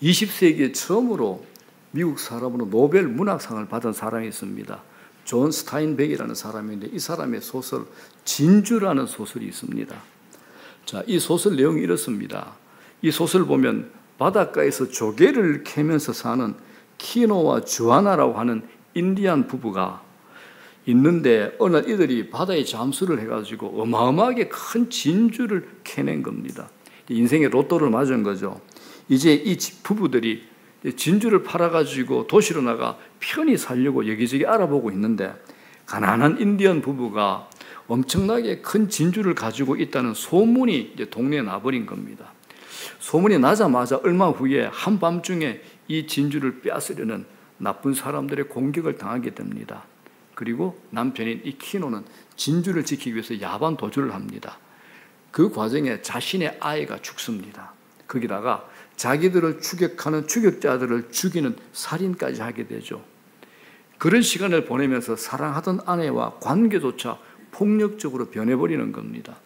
20세기에 처음으로 미국 사람으로 노벨 문학상을 받은 사람이 있습니다. 존 스타인백이라는 사람인데 이 사람의 소설 진주라는 소설이 있습니다. 자, 이 소설 내용이 이렇습니다. 이 소설 보면 바닷가에서 조개를 캐면서 사는 키노와 주아나라고 하는 인디안 부부가 있는데 어느 날 이들이 바다에 잠수를 해가지고 어마어마하게 큰 진주를 캐낸 겁니다. 인생의 로또를 맞은 거죠. 이제 이 부부들이 진주를 팔아가지고 도시로 나가 편히 살려고 여기저기 알아보고 있는데 가난한 인디언 부부가 엄청나게 큰 진주를 가지고 있다는 소문이 이제 동네에 나버린 겁니다. 소문이 나자마자 얼마 후에 한밤중에 이 진주를 빼앗으려는 나쁜 사람들의 공격을 당하게 됩니다. 그리고 남편인 이 키노는 진주를 지키기 위해서 야반 도주를 합니다. 그 과정에 자신의 아이가 죽습니다. 거기다가 자기들을 추격하는 추격자들을 죽이는 살인까지 하게 되죠. 그런 시간을 보내면서 사랑하던 아내와 관계조차 폭력적으로 변해버리는 겁니다.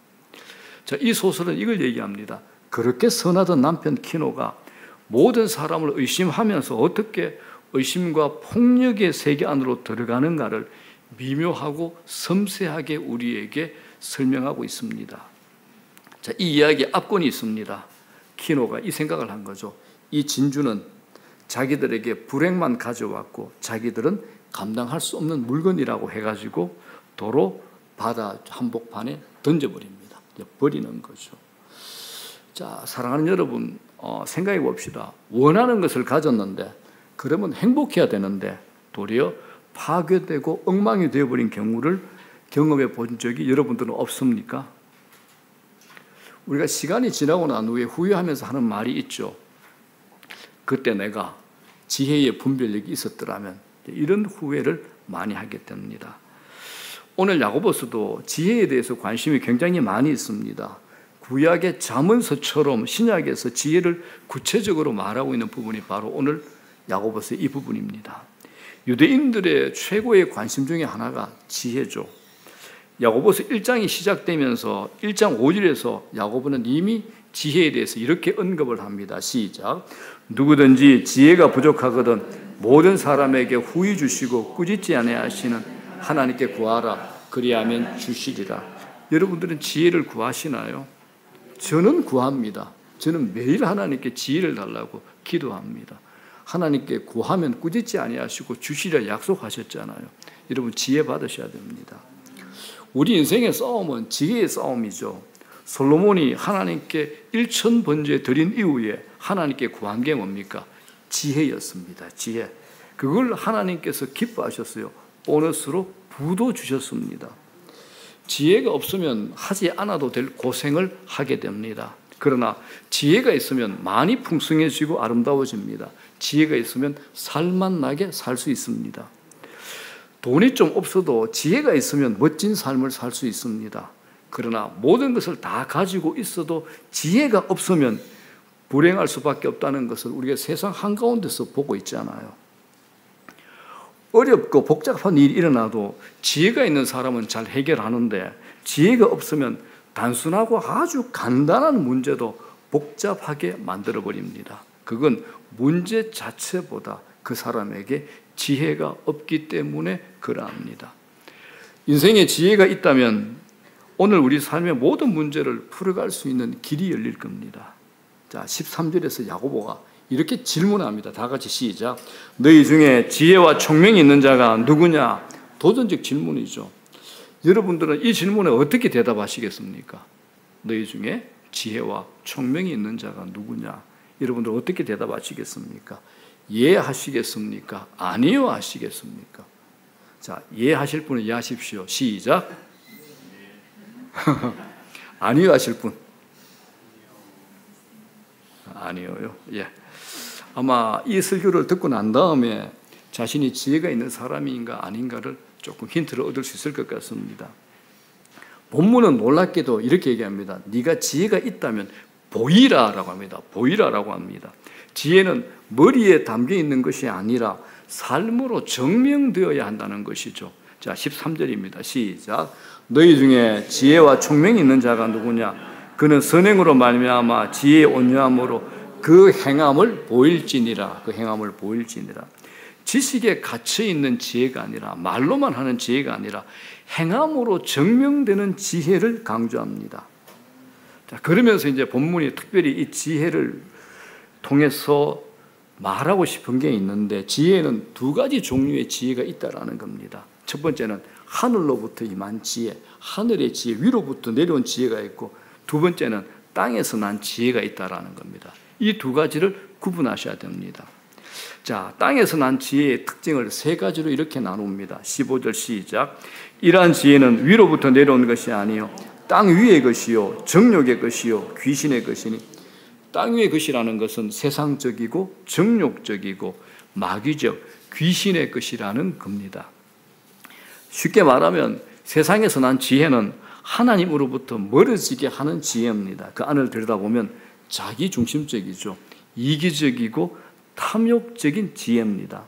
자, 이 소설은 이걸 얘기합니다. 그렇게 선하던 남편 키노가 모든 사람을 의심하면서 어떻게 의심과 폭력의 세계 안으로 들어가는가를 미묘하고 섬세하게 우리에게 설명하고 있습니다. 자, 이 이야기에 압권이 있습니다. 키노가 이 생각을 한 거죠. 이 진주는 자기들에게 불행만 가져왔고 자기들은 감당할 수 없는 물건이라고 해가지고 도로 바다 한복판에 던져버립니다. 버리는 거죠. 자, 사랑하는 여러분, 생각해 봅시다. 원하는 것을 가졌는데 그러면 행복해야 되는데 도리어 파괴되고 엉망이 되어버린 경우를 경험해 본 적이 여러분들은 없습니까? 우리가 시간이 지나고 난 후에 후회하면서 하는 말이 있죠. 그때 내가 지혜의 분별력이 있었더라면, 이런 후회를 많이 하게 됩니다. 오늘 야고보서도 지혜에 대해서 관심이 굉장히 많이 있습니다. 구약의 잠언서처럼 신약에서 지혜를 구체적으로 말하고 있는 부분이 바로 오늘 야고보서의 이 부분입니다. 유대인들의 최고의 관심 중에 하나가 지혜죠. 야고보서 1장이 시작되면서 1장 5절에서 야고보는 이미 지혜에 대해서 이렇게 언급을 합니다. 시작. 누구든지 지혜가 부족하거든 모든 사람에게 후히 주시고 꾸짖지 아니하시는 하나님께 구하라. 그리하면 주시리라. 여러분들은 지혜를 구하시나요? 저는 구합니다. 저는 매일 하나님께 지혜를 달라고 기도합니다. 하나님께 구하면 꾸짖지 아니하시고 주시리라 약속하셨잖아요. 여러분 지혜 받으셔야 됩니다. 우리 인생의 싸움은 지혜의 싸움이죠. 솔로몬이 하나님께 1000번째 드린 이후에 하나님께 구한 게 뭡니까? 지혜였습니다. 지혜. 그걸 하나님께서 기뻐하셨어요. 보너스로 부도 주셨습니다. 지혜가 없으면 하지 않아도 될 고생을 하게 됩니다. 그러나 지혜가 있으면 많이 풍성해지고 아름다워집니다. 지혜가 있으면 살맛나게 살 수 있습니다. 돈이 좀 없어도 지혜가 있으면 멋진 삶을 살 수 있습니다. 그러나 모든 것을 다 가지고 있어도 지혜가 없으면 불행할 수밖에 없다는 것을 우리가 세상 한가운데서 보고 있잖아요. 어렵고 복잡한 일이 일어나도 지혜가 있는 사람은 잘 해결하는데 지혜가 없으면 단순하고 아주 간단한 문제도 복잡하게 만들어버립니다. 그건 문제 자체보다 그 사람에게 지혜가 없기 때문에 그러합니다. 인생에 지혜가 있다면 오늘 우리 삶의 모든 문제를 풀어갈 수 있는 길이 열릴 겁니다. 자, 13절에서 야고보가 이렇게 질문합니다. 다 같이 시작. 너희 중에 지혜와 총명이 있는 자가 누구냐? 도전적 질문이죠. 여러분들은 이 질문에 어떻게 대답하시겠습니까? 너희 중에 지혜와 총명이 있는 자가 누구냐? 여러분들 어떻게 대답하시겠습니까? 예 하시겠습니까? 아니요 하시겠습니까? 자, 예 하실 분은 예 하십시오. 시작. 아니요 하실 분. 아니요요. 예. 아마 이 설교를 듣고 난 다음에 자신이 지혜가 있는 사람인가 아닌가를 조금 힌트를 얻을 수 있을 것 같습니다. 본문은 놀랍게도 이렇게 얘기합니다. 네가 지혜가 있다면 보이라라고 합니다. 보이라라고 합니다. 지혜는 머리에 담겨 있는 것이 아니라 삶으로 증명되어야 한다는 것이죠. 자, 13절입니다. 시작. 너희 중에 지혜와 총명이 있는 자가 누구냐? 그는 선행으로 말미암아 지혜의 온유함으로 그 행함을 보일지니라. 그 행함을 보일지니라. 지식에 갇혀 있는 지혜가 아니라, 말로만 하는 지혜가 아니라 행함으로 증명되는 지혜를 강조합니다. 자, 그러면서 이제 본문이 특별히 이 지혜를 통해서 말하고 싶은 게 있는데, 지혜는 두 가지 종류의 지혜가 있다라는 겁니다. 첫 번째는 하늘로부터 임한 지혜, 하늘의 지혜, 위로부터 내려온 지혜가 있고, 두 번째는 땅에서 난 지혜가 있다라는 겁니다. 이 두 가지를 구분하셔야 됩니다. 자, 땅에서 난 지혜의 특징을 세 가지로 이렇게 나눕니다. 15절 시작. 이러한 지혜는 위로부터 내려온 것이 아니요 땅 위의 것이요 정욕의 것이요 귀신의 것이니. 땅 위의 것이라는 것은 세상적이고 정욕적이고 마귀적, 귀신의 것이라는 겁니다. 쉽게 말하면 세상에서 난 지혜는 하나님으로부터 멀어지게 하는 지혜입니다. 그 안을 들여다보면 자기 중심적이죠. 이기적이고 탐욕적인 지혜입니다.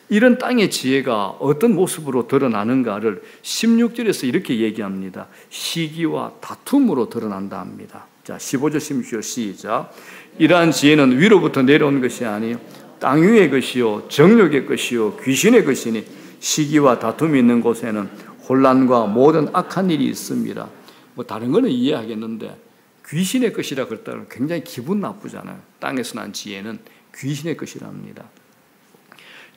이런 땅의 지혜가 어떤 모습으로 드러나는가를 16절에서 이렇게 얘기합니다. 시기와 다툼으로 드러난다 합니다. 자, 15절 16절 시작. 이러한 지혜는 위로부터 내려온 것이 아니요 땅 위의 것이요 정욕의 것이요 귀신의 것이니 시기와 다툼이 있는 곳에는 혼란과 모든 악한 일이 있습니다. 뭐 다른 거는 이해하겠는데 귀신의 것이라 그랬다면 굉장히 기분 나쁘잖아요. 땅에서 난 지혜는 귀신의 것이랍니다.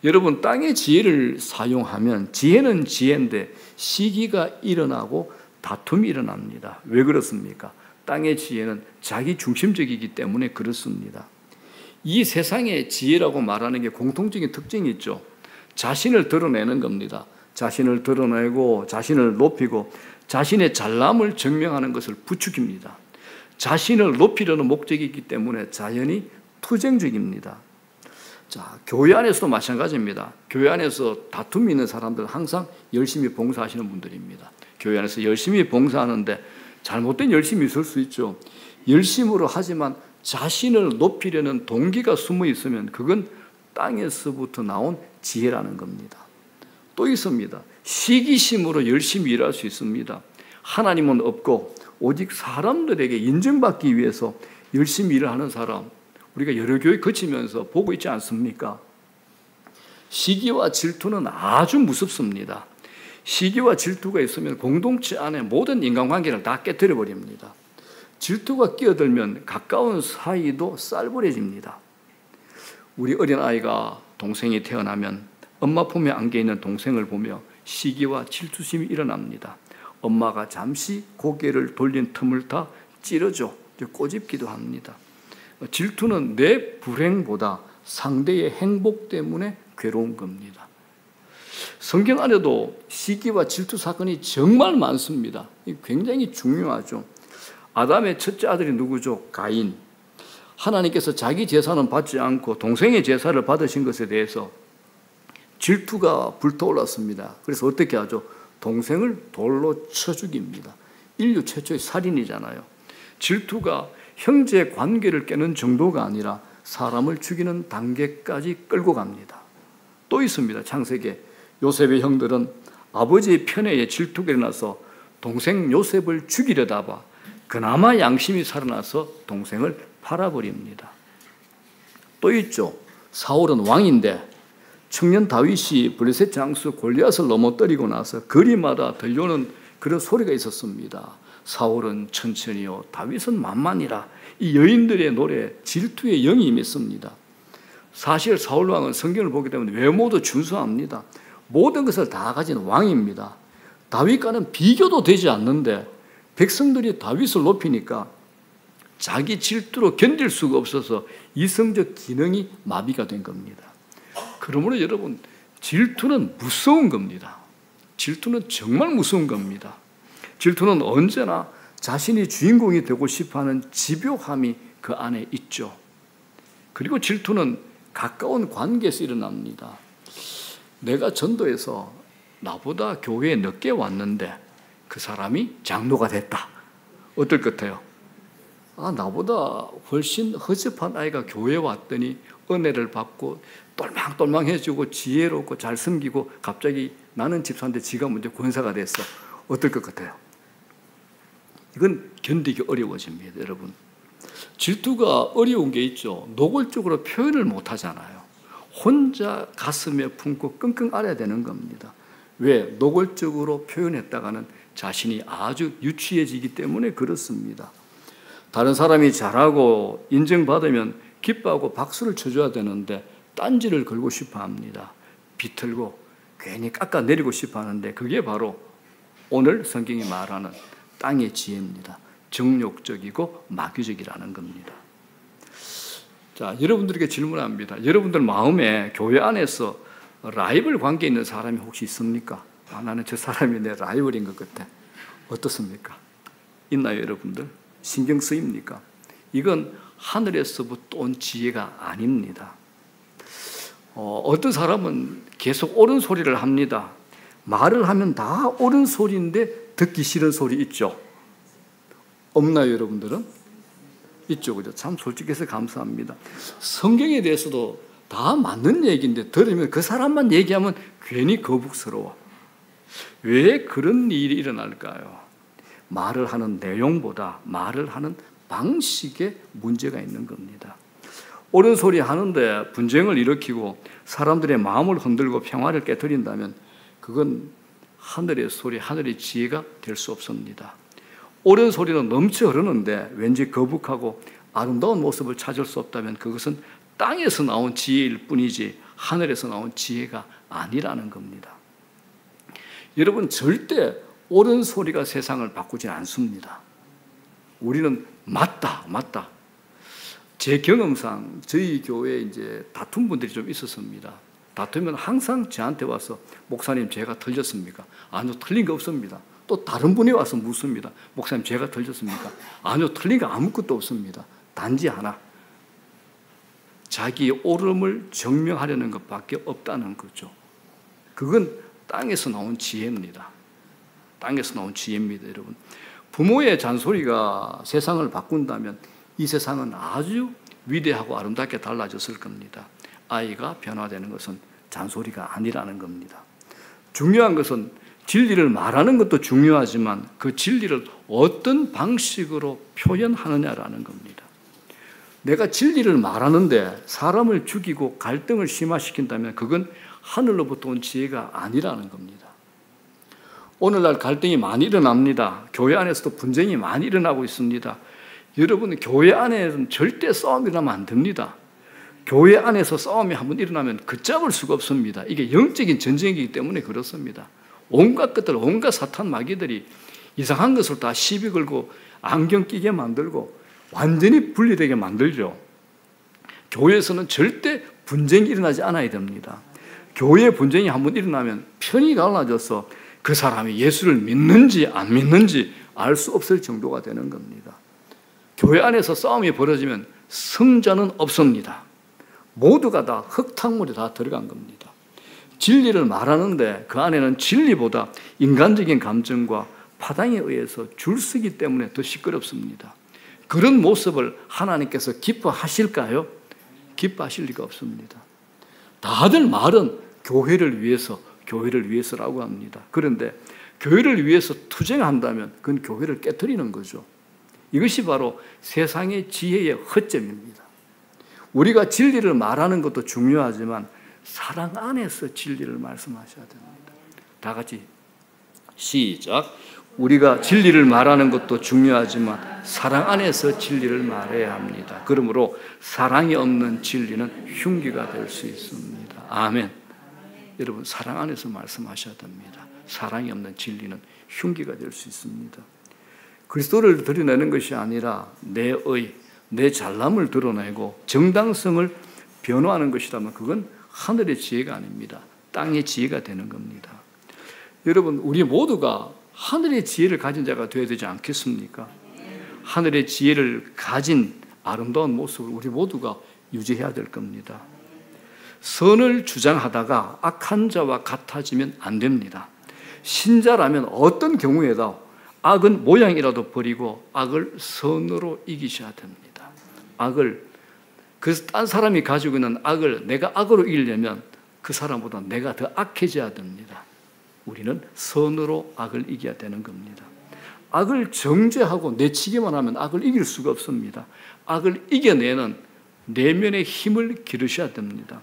여러분, 땅의 지혜를 사용하면 지혜는 지혜인데 시기가 일어나고 다툼이 일어납니다. 왜 그렇습니까? 땅의 지혜는 자기 중심적이기 때문에 그렇습니다. 이 세상의 지혜라고 말하는 게 공통적인 특징이 있죠. 자신을 드러내는 겁니다. 자신을 드러내고 자신을 높이고 자신의 잘남을 증명하는 것을 부추깁니다. 자신을 높이려는 목적이 있기 때문에 자연히 투쟁적입니다. 자, 교회 안에서도 마찬가지입니다. 교회 안에서 다툼이 있는 사람들은 항상 열심히 봉사하시는 분들입니다. 교회 안에서 열심히 봉사하는데 잘못된 열심이 있을 수 있죠. 열심으로 하지만 자신을 높이려는 동기가 숨어 있으면 그건 땅에서부터 나온 지혜라는 겁니다. 또 있습니다. 시기심으로 열심히 일할 수 있습니다. 하나님은 없고 오직 사람들에게 인정받기 위해서 열심히 일을 하는 사람, 우리가 여러 교회 거치면서 보고 있지 않습니까? 시기와 질투는 아주 무섭습니다. 시기와 질투가 있으면 공동체 안에 모든 인간관계를 다 깨뜨려 버립니다. 질투가 끼어들면 가까운 사이도 쌀벌해집니다. 우리 어린아이가 동생이 태어나면 엄마 품에 안겨있는 동생을 보며 시기와 질투심이 일어납니다. 엄마가 잠시 고개를 돌린 틈을 타 찌르죠. 꼬집기도 합니다. 질투는 내 불행보다 상대의 행복 때문에 괴로운 겁니다. 성경 안에도 시기와 질투 사건이 정말 많습니다. 굉장히 중요하죠. 아담의 첫째 아들이 누구죠? 가인. 하나님께서 자기 제사는 받지 않고 동생의 제사를 받으신 것에 대해서 질투가 불타올랐습니다. 그래서 어떻게 하죠? 동생을 돌로 쳐 죽입니다. 인류 최초의 살인이잖아요. 질투가 형제 관계를 깨는 정도가 아니라 사람을 죽이는 단계까지 끌고 갑니다. 또 있습니다. 창세기에 요셉의 형들은 아버지의 편애에 질투가 일어나서 동생 요셉을 죽이려다가 그나마 양심이 살아나서 동생을 팔아버립니다. 또 있죠. 사울은 왕인데 청년 다윗이 블레셋 장수 골리앗을 넘어뜨리고 나서 거리마다 들려오는 그런 소리가 있었습니다. 사울은 천천히요, 다윗은 만만이라. 이 여인들의 노래, 질투의 영이 임했습니다. 사실 사울 왕은 성경을 보기 때문에 외모도 준수합니다. 모든 것을 다 가진 왕입니다. 다윗과는 비교도 되지 않는데 백성들이 다윗을 높이니까 자기 질투로 견딜 수가 없어서 이성적 기능이 마비가 된 겁니다. 그러므로 여러분, 질투는 무서운 겁니다. 질투는 정말 무서운 겁니다. 질투는 언제나 자신이 주인공이 되고 싶어하는 집요함이 그 안에 있죠. 그리고 질투는 가까운 관계에서 일어납니다. 내가 전도해서 나보다 교회에 늦게 왔는데 그 사람이 장로가 됐다. 어떨 것 같아요? 나보다 훨씬 허접한 아이가 교회에 왔더니 은혜를 받고 똘망똘망해지고 지혜롭고 잘 섬기고 갑자기 나는 집사인데 지가 먼저 권사가 됐어. 어떨 것 같아요? 이건 견디기 어려워집니다, 여러분. 질투가 어려운 게 있죠. 노골적으로 표현을 못 하잖아요. 혼자 가슴에 품고 끙끙 앓아야 되는 겁니다. 왜? 노골적으로 표현했다가는 자신이 아주 유치해지기 때문에 그렇습니다. 다른 사람이 잘하고 인정받으면 기뻐하고 박수를 쳐줘야 되는데 딴지를 걸고 싶어 합니다. 비틀고 괜히 깎아내리고 싶어 하는데 그게 바로 오늘 성경이 말하는 땅의 지혜입니다. 정욕적이고 마귀적이라는 겁니다. 자, 여러분들에게 질문합니다. 여러분들 마음에 교회 안에서 라이벌 관계 있는 사람이 혹시 있습니까? 나는 저 사람이 내 라이벌인 것 같아. 어떻습니까? 있나요, 여러분들? 신경 쓰입니까? 이건 하늘에서부터 온 지혜가 아닙니다. 어떤 사람은 계속 옳은 소리를 합니다. 말을 하면 다 옳은 소리인데 듣기 싫은 소리 있죠? 없나요, 여러분들은? 있죠, 그죠? 참 솔직해서 감사합니다. 성경에 대해서도 다 맞는 얘기인데 들으면 그 사람만 얘기하면 괜히 거북스러워. 왜 그런 일이 일어날까요? 말을 하는 내용보다 말을 하는 방식에 문제가 있는 겁니다. 옳은 소리 하는데 분쟁을 일으키고 사람들의 마음을 흔들고 평화를 깨트린다면 그건 하늘의 소리, 하늘의 지혜가 될 수 없습니다. 옳은 소리는 넘쳐 흐르는데 왠지 거북하고 아름다운 모습을 찾을 수 없다면 그것은 땅에서 나온 지혜일 뿐이지 하늘에서 나온 지혜가 아니라는 겁니다. 여러분, 절대 옳은 소리가 세상을 바꾸지 않습니다. 우리는 맞다. 제 경험상 저희 교회에 이제 다툰 분들이 좀 있었습니다. 다투면 항상 저한테 와서 목사님 제가 틀렸습니까? 아니요, 틀린 거 없습니다. 또 다른 분이 와서 묻습니다. 목사님 제가 틀렸습니까? 아니요, 틀린 거 아무것도 없습니다. 단지 하나, 자기 옳음을 증명하려는 것밖에 없다는 거죠. 그건 땅에서 나온 지혜입니다. 땅에서 나온 지혜입니다, 여러분. 부모의 잔소리가 세상을 바꾼다면 이 세상은 아주 위대하고 아름답게 달라졌을 겁니다. 아이가 변화되는 것은 잔소리가 아니라는 겁니다. 중요한 것은 진리를 말하는 것도 중요하지만 그 진리를 어떤 방식으로 표현하느냐라는 겁니다. 내가 진리를 말하는데 사람을 죽이고 갈등을 심화시킨다면 그건 하늘로부터 온 지혜가 아니라는 겁니다. 오늘날 갈등이 많이 일어납니다. 교회 안에서도 분쟁이 많이 일어나고 있습니다. 여러분, 교회 안에는 절대 싸움이 일어나면 안 됩니다. 교회 안에서 싸움이 한번 일어나면 걷잡을 수가 없습니다. 이게 영적인 전쟁이기 때문에 그렇습니다. 온갖 것들, 온갖 사탄 마귀들이 이상한 것을 다 시비 걸고 안경 끼게 만들고 완전히 분리되게 만들죠. 교회에서는 절대 분쟁이 일어나지 않아야 됩니다. 교회 분쟁이 한번 일어나면 편이 갈라져서 그 사람이 예수를 믿는지 안 믿는지 알 수 없을 정도가 되는 겁니다. 교회 안에서 싸움이 벌어지면 승자는 없습니다. 모두가 다 흙탕물에 다 들어간 겁니다. 진리를 말하는데 그 안에는 진리보다 인간적인 감정과 파당에 의해서 줄서기 때문에 더 시끄럽습니다. 그런 모습을 하나님께서 기뻐하실까요? 기뻐하실 리가 없습니다. 다들 말은 교회를 위해서라고 합니다. 그런데 교회를 위해서 투쟁한다면 그건 교회를 깨트리는 거죠. 이것이 바로 세상의 지혜의 허점입니다. 우리가 진리를 말하는 것도 중요하지만 사랑 안에서 진리를 말씀하셔야 됩니다. 다 같이 시작. 우리가 진리를 말하는 것도 중요하지만 사랑 안에서 진리를 말해야 합니다. 그러므로 사랑이 없는 진리는 흉기가 될 수 있습니다. 아멘. 여러분, 사랑 안에서 말씀하셔야 됩니다. 사랑이 없는 진리는 흉기가 될 수 있습니다. 그리스도를 드러내는 것이 아니라 내 잘남을 드러내고 정당성을 변호하는 것이라면 그건 하늘의 지혜가 아닙니다. 땅의 지혜가 되는 겁니다. 여러분, 우리 모두가 하늘의 지혜를 가진 자가 되어야 되지 않겠습니까? 하늘의 지혜를 가진 아름다운 모습을 우리 모두가 유지해야 될 겁니다. 선을 주장하다가 악한 자와 같아지면 안 됩니다. 신자라면 어떤 경우에도 악은 모양이라도 버리고 악을 선으로 이기셔야 됩니다. 그래서 딴 사람이 가지고 있는 악을 내가 악으로 이기려면 그 사람보다 내가 더 악해져야 됩니다. 우리는 선으로 악을 이겨야 되는 겁니다. 악을 정죄하고 내치기만 하면 악을 이길 수가 없습니다. 악을 이겨내는 내면의 힘을 기르셔야 됩니다.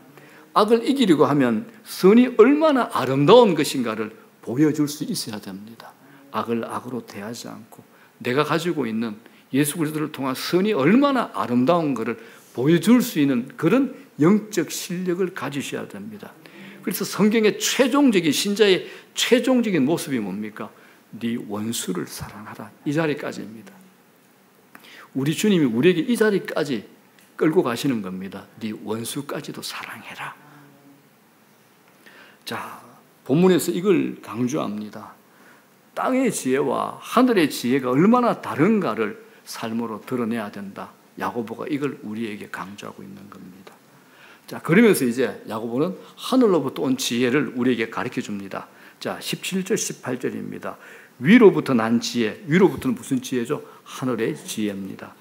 악을 이기려고 하면 선이 얼마나 아름다운 것인가를 보여줄 수 있어야 됩니다. 악을 악으로 대하지 않고 내가 가지고 있는 예수 그리스도를 통한 선이 얼마나 아름다운 것을 보여줄 수 있는 그런 영적 실력을 가지셔야 됩니다. 그래서 성경의 최종적인 신자의 최종적인 모습이 뭡니까? 네 원수를 사랑하라. 이 자리까지입니다. 우리 주님이 우리에게 이 자리까지 끌고 가시는 겁니다. 네 원수까지도 사랑해라. 자, 본문에서 이걸 강조합니다. 땅의 지혜와 하늘의 지혜가 얼마나 다른가를 삶으로 드러내야 된다. 야고보가 이걸 우리에게 강조하고 있는 겁니다. 자, 그러면서 이제 야고보는 하늘로부터 온 지혜를 우리에게 가르쳐 줍니다. 자, 17절, 18절입니다. 위로부터 난 지혜. 위로부터는 무슨 지혜죠? 하늘의 지혜입니다.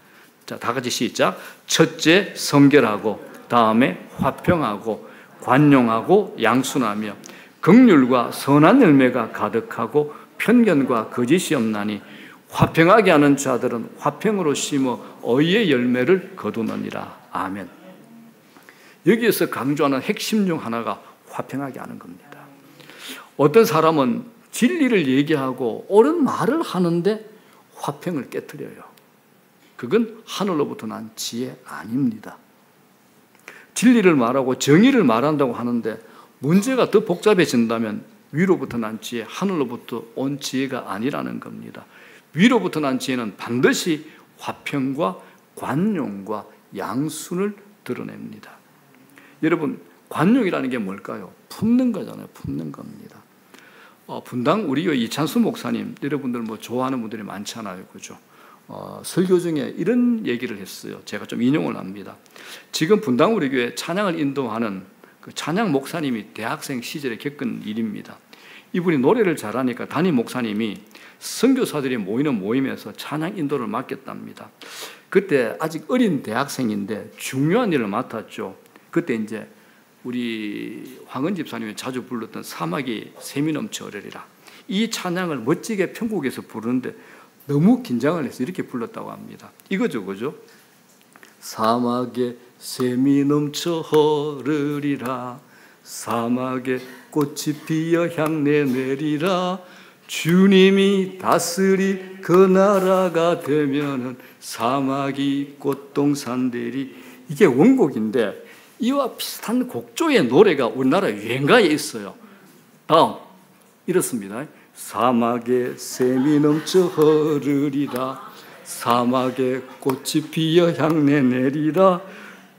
자, 다 같이 시작. 첫째, 성결하고, 다음에 화평하고, 관용하고, 양순하며, 긍휼과 선한 열매가 가득하고, 편견과 거짓이 없나니, 화평하게 하는 자들은 화평으로 심어 의의 열매를 거두느니라. 아멘. 여기에서 강조하는 핵심 중 하나가 화평하게 하는 겁니다. 어떤 사람은 진리를 얘기하고 옳은 말을 하는데 화평을 깨트려요. 그건 하늘로부터 난 지혜 아닙니다. 진리를 말하고 정의를 말한다고 하는데 문제가 더 복잡해진다면 위로부터 난 지혜, 하늘로부터 온 지혜가 아니라는 겁니다. 위로부터 난 지혜는 반드시 화평과 관용과 양순을 드러냅니다. 여러분, 관용이라는 게 뭘까요? 품는 거잖아요. 품는 겁니다. 분당 우리 교회 이찬수 목사님, 여러분들 뭐 좋아하는 분들이 많잖아요. 그죠? 설교 중에 이런 얘기를 했어요. 제가 좀 인용을 합니다. 지금 분당 우리 교회 찬양을 인도하는 그 찬양 목사님이 대학생 시절에 겪은 일입니다. 이분이 노래를 잘하니까 담임 목사님이 선교사들이 모이는 모임에서 찬양 인도를 맡겠답니다. 그때 아직 어린 대학생인데 중요한 일을 맡았죠. 그때 이제 우리 황은 집사님이 자주 불렀던 사막이 샘이 넘쳐 흐르리라. 이 찬양을 멋지게 편곡해서 부르는데 너무 긴장을 해서 이렇게 불렀다고 합니다. 이거죠, 그죠? 사막에 샘이 넘쳐 흐르리라. 사막에 꽃이 피어 향내 내리라. 주님이 다스릴 그 나라가 되면은 사막이 꽃동산 되리. 이게 원곡인데 이와 비슷한 곡조의 노래가 우리나라 유행가에 있어요. 다음 이렇습니다. 사막에 샘이 넘쳐 흐르리라. 사막에 꽃이 피어 향내 내리라.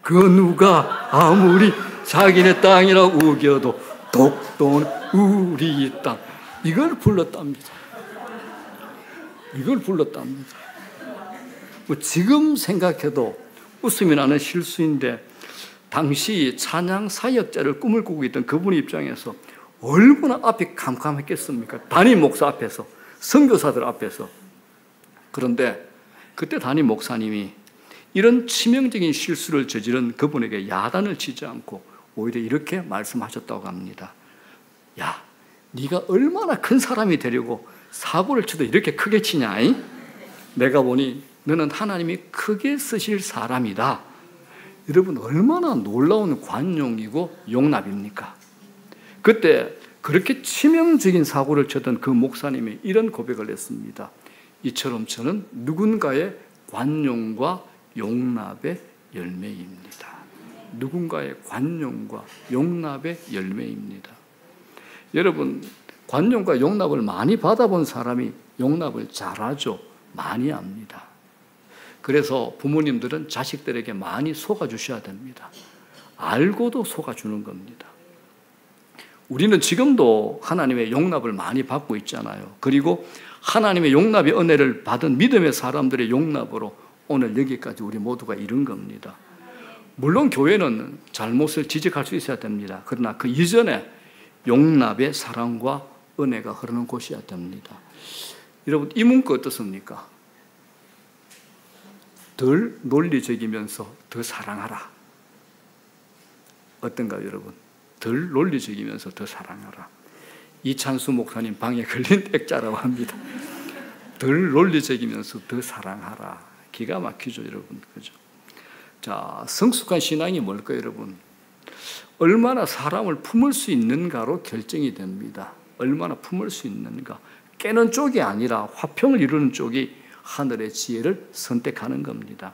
그 누가 아무리 자기네 땅이라 우겨도 독도는 우리 땅. 이걸 불렀답니다. 이걸 불렀답니다. 뭐 지금 생각해도 웃음이 나는 실수인데 당시 찬양 사역자를 꿈을 꾸고 있던 그분 입장에서 얼마나 앞이 캄캄했겠습니까? 담임 목사 앞에서, 선교사들 앞에서. 그런데 그때 담임 목사님이 이런 치명적인 실수를 저지른 그분에게 야단을 치지 않고 오히려 이렇게 말씀하셨다고 합니다. 야, 네가 얼마나 큰 사람이 되려고 사고를 쳐도 이렇게 크게 치냐? 내가 보니 너는 하나님이 크게 쓰실 사람이다. 여러분, 얼마나 놀라운 관용이고 용납입니까? 그때 그렇게 치명적인 사고를 쳤던 그 목사님이 이런 고백을 했습니다. 이처럼 저는 누군가의 관용과 용납의 열매입니다. 누군가의 관용과 용납의 열매입니다. 여러분, 관용과 용납을 많이 받아본 사람이 용납을 잘하죠. 많이 합니다. 그래서 부모님들은 자식들에게 많이 속아주셔야 됩니다. 알고도 속아주는 겁니다. 우리는 지금도 하나님의 용납을 많이 받고 있잖아요. 그리고 하나님의 용납의 은혜를 받은 믿음의 사람들의 용납으로 오늘 여기까지 우리 모두가 이룬 겁니다. 물론 교회는 잘못을 지적할 수 있어야 됩니다. 그러나 그 이전에 용납의 사랑과 은혜가 흐르는 곳이어야 됩니다. 여러분, 이 문구 어떻습니까? 덜 논리적이면서 더 사랑하라. 어떤가요, 여러분? 덜 논리적이면서 더 사랑하라. 이찬수 목사님 방에 걸린 액자라고 합니다. 덜 논리적이면서 더 사랑하라. 기가 막히죠, 여러분. 그죠? 자, 성숙한 신앙이 뭘까요, 여러분? 얼마나 사람을 품을 수 있는가로 결정이 됩니다. 얼마나 품을 수 있는가. 깨는 쪽이 아니라 화평을 이루는 쪽이 하늘의 지혜를 선택하는 겁니다.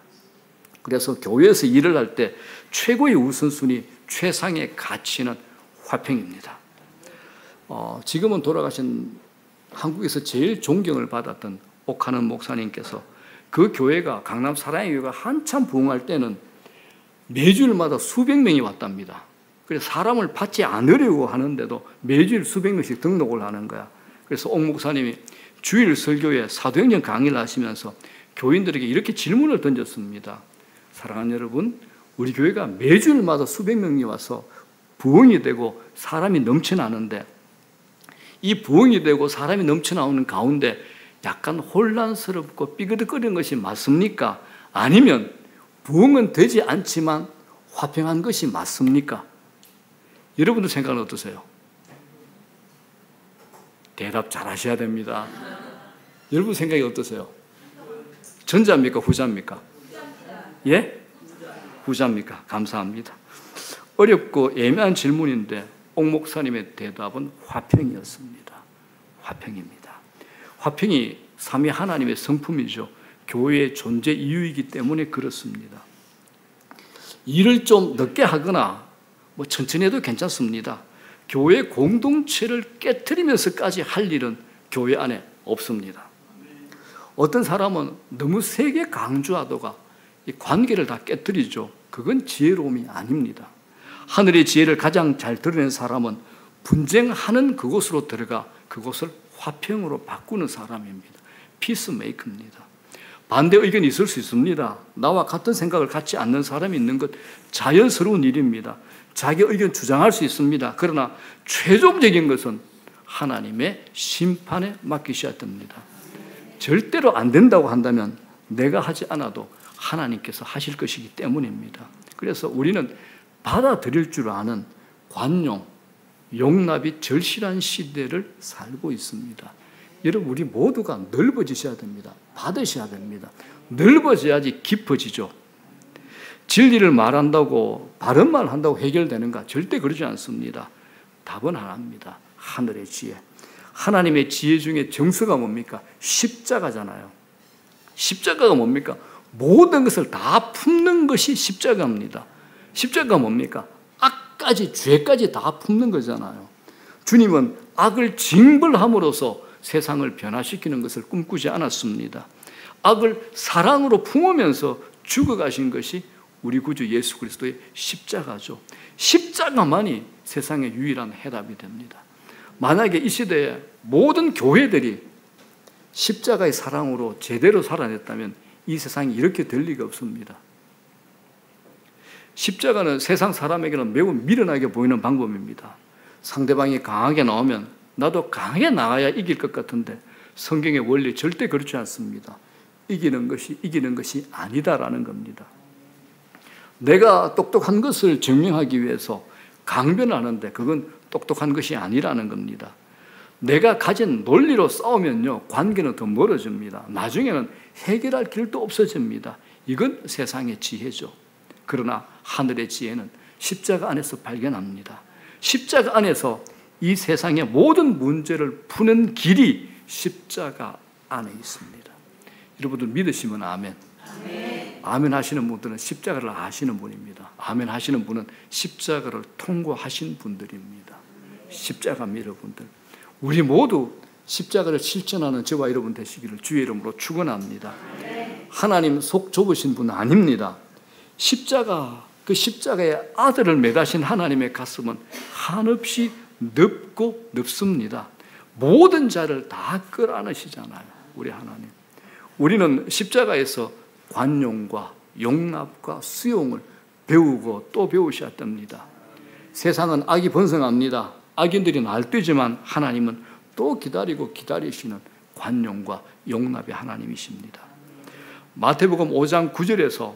그래서 교회에서 일을 할 때 최고의 우선순위, 최상의 가치는 화평입니다. 지금은 돌아가신 한국에서 제일 존경을 받았던 옥하는 목사님께서 그 교회가 강남 사랑의 교회가 한참 부흥할 때는 매주일마다 수백 명이 왔답니다. 그래서 사람을 받지 않으려고 하는데도 매주일 수백 명씩 등록을 하는 거야. 그래서 옥 목사님이 주일 설교에 사도행전 강의를 하시면서 교인들에게 이렇게 질문을 던졌습니다. 사랑하는 여러분, 우리 교회가 매주일마다 수백 명이 와서 부흥이 되고 사람이 넘쳐나는데 이 부흥이 되고 사람이 넘쳐나오는 가운데 약간 혼란스럽고 삐그덕거리는 것이 맞습니까? 아니면 부흥은 되지 않지만 화평한 것이 맞습니까? 여러분들 생각은 어떠세요? 대답 잘 하셔야 됩니다. 여러분 생각이 어떠세요? 전자입니까? 후자입니까? 예? 후자입니까? 감사합니다. 어렵고 애매한 질문인데 옥 목사님의 대답은 화평이었습니다. 화평입니다. 화평이 삼위 하나님의 성품이죠. 교회의 존재 이유이기 때문에 그렇습니다. 일을 좀 늦게 하거나 천천히 해도 괜찮습니다. 교회 공동체를 깨트리면서까지 할 일은 교회 안에 없습니다. 어떤 사람은 너무 세게 강조하다가 이 관계를 다 깨트리죠. 그건 지혜로움이 아닙니다. 하늘의 지혜를 가장 잘 드러낸 사람은 분쟁하는 그곳으로 들어가 그곳을 화평으로 바꾸는 사람입니다. 피스메이커입니다. 반대 의견이 있을 수 있습니다. 나와 같은 생각을 갖지 않는 사람이 있는 것 자연스러운 일입니다. 자기 의견 주장할 수 있습니다. 그러나 최종적인 것은 하나님의 심판에 맡기셔야 됩니다. 절대로 안 된다고 한다면 내가 하지 않아도 하나님께서 하실 것이기 때문입니다. 그래서 우리는 받아들일 줄 아는 관용, 용납이 절실한 시대를 살고 있습니다. 여러분, 우리 모두가 넓어지셔야 됩니다. 받으셔야 됩니다. 넓어져야지 깊어지죠. 진리를 말한다고 바른 말 한다고 해결되는가? 절대 그러지 않습니다. 답은 하나입니다. 하늘의 지혜. 하나님의 지혜 중에 정수가 뭡니까? 십자가잖아요. 십자가가 뭡니까? 모든 것을 다 품는 것이 십자가입니다. 십자가가 뭡니까? 악까지 죄까지 다 품는 거잖아요. 주님은 악을 징벌함으로써 세상을 변화시키는 것을 꿈꾸지 않았습니다. 악을 사랑으로 품으면서 죽어가신 것이 우리 구주 예수 그리스도의 십자가죠. 십자가만이 세상의 유일한 해답이 됩니다. 만약에 이 시대에 모든 교회들이 십자가의 사랑으로 제대로 살아냈다면 이 세상이 이렇게 될 리가 없습니다. 십자가는 세상 사람에게는 매우 미련하게 보이는 방법입니다. 상대방이 강하게 나오면 나도 강하게 나가야 이길 것 같은데 성경의 원리 절대 그렇지 않습니다. 이기는 것이 아니다라는 겁니다. 내가 똑똑한 것을 증명하기 위해서 강변하는데 그건 똑똑한 것이 아니라는 겁니다. 내가 가진 논리로 싸우면요, 관계는 더 멀어집니다. 나중에는 해결할 길도 없어집니다. 이건 세상의 지혜죠. 그러나 하늘의 지혜는 십자가 안에서 발견합니다. 십자가 안에서 이 세상의 모든 문제를 푸는 길이 십자가 안에 있습니다. 여러분들 믿으시면 아멘. 아멘 하시는 분들은 십자가를 아시는 분입니다. 아멘 하시는 분은 십자가를 통과하신 분들입니다. 십자가입니다, 여러분들. 우리 모두 십자가를 실천하는 저와 여러분 되시기를 주의 이름으로 축원합니다. 하나님 속 좁으신 분 아닙니다. 십자가, 그 십자가의 아들을 매다신 하나님의 가슴은 한없이 넓고 넓습니다. 모든 자를 다 끌어안으시잖아요, 우리 하나님. 우리는 십자가에서 관용과 용납과 수용을 배우고 또 배우셔야 됩니다. 세상은 악이 번성합니다. 악인들이 날뛰지만 하나님은 또 기다리고 기다리시는 관용과 용납의 하나님이십니다. 마태복음 5장 9절에서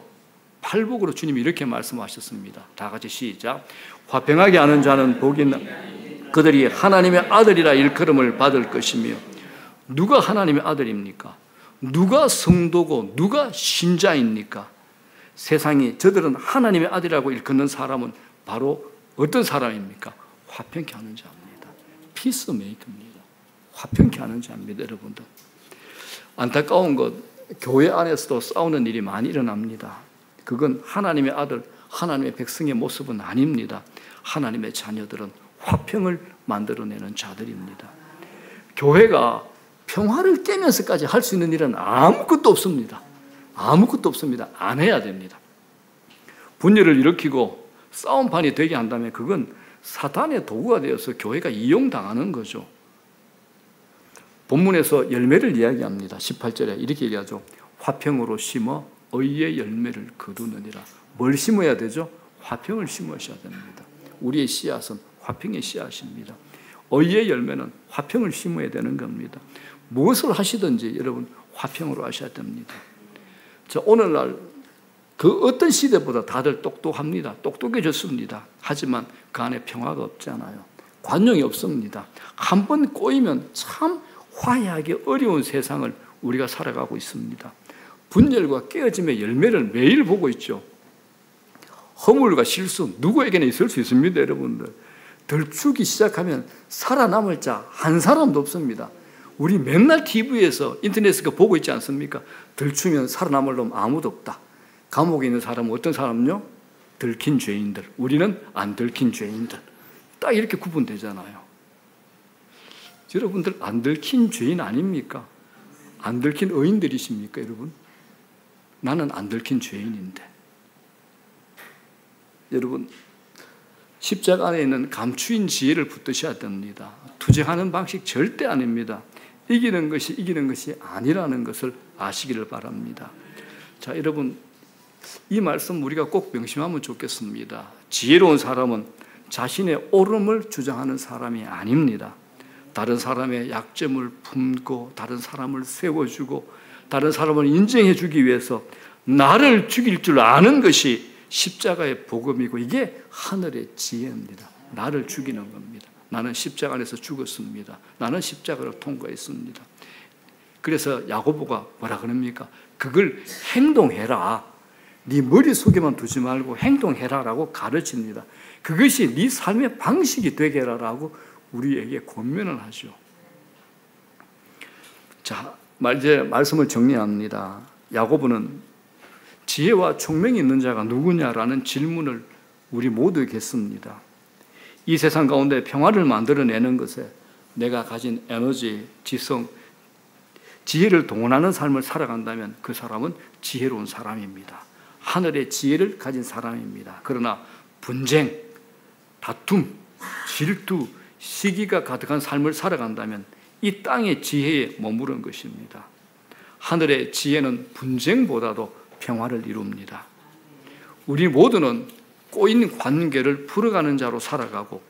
팔복으로 주님이 이렇게 말씀하셨습니다. 다 같이 시작. 화평하게 하는 자는 복이 있는 그들이 하나님의 아들이라 일컬음을 받을 것이며. 누가 하나님의 아들입니까? 누가 성도고 누가 신자입니까? 세상이 저들은 하나님의 아들이라고 일컫는 사람은 바로 어떤 사람입니까? 화평케 하는 자입니다. 피스메이커입니다. 화평케 하는 자입니다, 여러분들. 안타까운 것, 교회 안에서도 싸우는 일이 많이 일어납니다. 그건 하나님의 아들, 하나님의 백성의 모습은 아닙니다. 하나님의 자녀들은 화평을 만들어내는 자들입니다. 교회가 평화를 깨면서까지 할 수 있는 일은 아무것도 없습니다. 아무것도 없습니다. 안 해야 됩니다. 분열을 일으키고 싸움판이 되게 한다면 그건 사탄의 도구가 되어서 교회가 이용당하는 거죠. 본문에서 열매를 이야기합니다. 18절에 이렇게 얘기하죠. 화평으로 심어 의의 열매를 거두느니라. 뭘 심어야 되죠? 화평을 심으셔야 됩니다. 우리의 씨앗은 화평의 씨앗입니다. 의의 열매는 화평을 심어야 되는 겁니다. 무엇을 하시든지 여러분 화평으로 하셔야 됩니다. 자, 오늘날 그 어떤 시대보다 다들 똑똑합니다. 똑똑해졌습니다. 하지만 그 안에 평화가 없잖아요. 관용이 없습니다. 한 번 꼬이면 참 화해하기 어려운 세상을 우리가 살아가고 있습니다. 분열과 깨어짐의 열매를 매일 보고 있죠. 허물과 실수 누구에게나 있을 수 있습니다, 여러분들. 들추기 시작하면 살아남을 자 한 사람도 없습니다. 우리 맨날 TV에서 인터넷에서 보고 있지 않습니까? 들추면 살아남을 놈 아무도 없다. 감옥에 있는 사람은 어떤 사람은요? 들킨 죄인들. 우리는 안 들킨 죄인들. 딱 이렇게 구분되잖아요. 여러분들 안 들킨 죄인 아닙니까? 안 들킨 의인들이십니까, 여러분? 나는 안 들킨 죄인인데. 여러분, 십자가 안에 있는 감추인 지혜를 붙드셔야 됩니다. 투쟁하는 방식 절대 아닙니다. 이기는 것이 아니라는 것을 아시기를 바랍니다. 자, 여러분, 이 말씀 우리가 꼭 명심하면 좋겠습니다. 지혜로운 사람은 자신의 옳음을 주장하는 사람이 아닙니다. 다른 사람의 약점을 품고 다른 사람을 세워주고 다른 사람을 인정해주기 위해서 나를 죽일 줄 아는 것이 십자가의 복음이고 이게 하늘의 지혜입니다. 나를 죽이는 겁니다. 나는 십자가 안에서 죽었습니다. 나는 십자가를 통과했습니다. 그래서 야고보가 뭐라 그럽니까? 그걸 행동해라. 네 머릿속에만 두지 말고 행동해라라고 가르칩니다. 그것이 네 삶의 방식이 되게 해라라고 우리에게 권면을 하죠. 자, 이제 말씀을 정리합니다. 야고보는 지혜와 총명이 있는 자가 누구냐라는 질문을 우리 모두에게 했습니다. 이 세상 가운데 평화를 만들어내는 것에 내가 가진 에너지, 지성, 지혜를 동원하는 삶을 살아간다면 그 사람은 지혜로운 사람입니다. 하늘의 지혜를 가진 사람입니다. 그러나 분쟁, 다툼, 질투, 시기가 가득한 삶을 살아간다면 이 땅의 지혜에 머무른 것입니다. 하늘의 지혜는 분쟁보다도 평화를 이룹니다. 우리 모두는 꼬인 관계를 풀어가는 자로 살아가고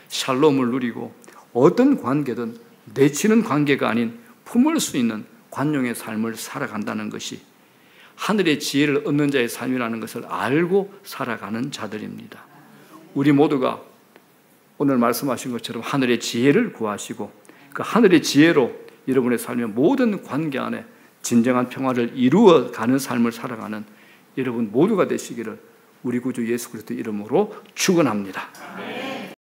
샬롬을 누리고 어떤 관계든 내치는 관계가 아닌 품을 수 있는 관용의 삶을 살아간다는 것이 하늘의 지혜를 얻는 자의 삶이라는 것을 알고 살아가는 자들입니다. 우리 모두가 오늘 말씀하신 것처럼 하늘의 지혜를 구하시고 그 하늘의 지혜로 여러분의 삶의 모든 관계 안에 진정한 평화를 이루어가는 삶을 살아가는 여러분 모두가 되시기를 우리 구주 예수 그리스도 이름으로 축원합니다.